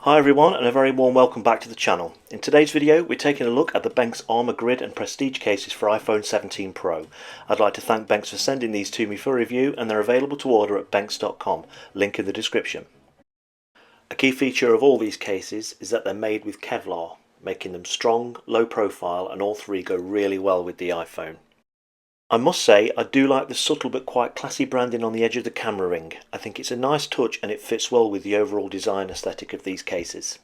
Hi everyone, and a very warm welcome back to the channel. In today's video we're taking a look at the Benks ArmorGrid and Prestige cases for iPhone 17 Pro. I'd like to thank Benks for sending these to me for review, and they're available to order at benks.com, link in the description. A key feature of all these cases is that they're made with Kevlar, making them strong, low profile, and all three go really well with the iPhone. I must say I do like the subtle but quite classy branding on the edge of the camera ring. I think it's a nice touch and it fits well with the overall design aesthetic of these cases.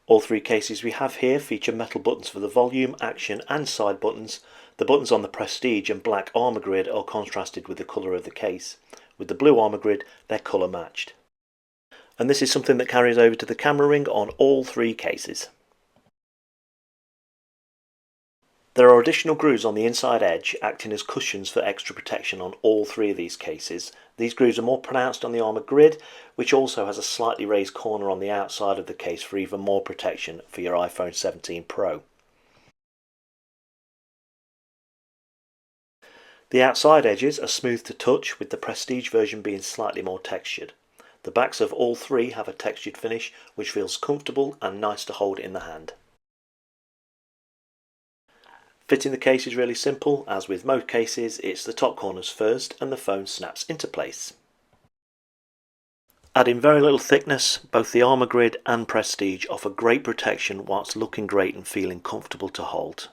All three cases we have here feature metal buttons for the volume, action and side buttons. The buttons on the Prestige and black ArmorGrid are contrasted with the colour of the case. With the blue ArmorGrid they're colour matched. And this is something that carries over to the camera ring on all three cases. There are additional grooves on the inside edge acting as cushions for extra protection on all three of these cases. These grooves are more pronounced on the ArmorGrid, which also has a slightly raised corner on the outside of the case for even more protection for your iPhone 17 Pro. The outside edges are smooth to touch, with the Prestige version being slightly more textured. The backs of all three have a textured finish which feels comfortable and nice to hold in the hand. Fitting the case is really simple. As with most cases, it's the top corners first and the phone snaps into place. Adding very little thickness, both the ArmorGrid and Prestige offer great protection whilst looking great and feeling comfortable to hold.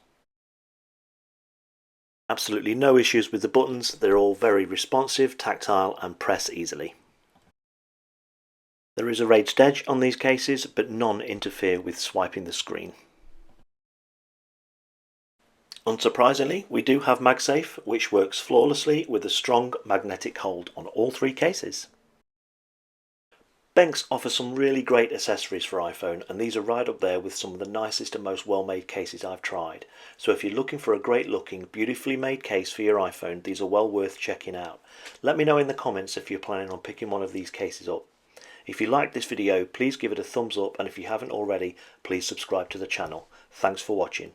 Absolutely no issues with the buttons, they're all very responsive, tactile and press easily. There is a raised edge on these cases, but none interfere with swiping the screen. Unsurprisingly, we do have MagSafe, which works flawlessly with a strong magnetic hold on all three cases. Benks offers some really great accessories for iPhone, and these are right up there with some of the nicest and most well-made cases I've tried. So if you're looking for a great looking, beautifully made case for your iPhone, these are well worth checking out. Let me know in the comments if you're planning on picking one of these cases up. If you liked this video, please give it a thumbs up, and if you haven't already, please subscribe to the channel. Thanks for watching.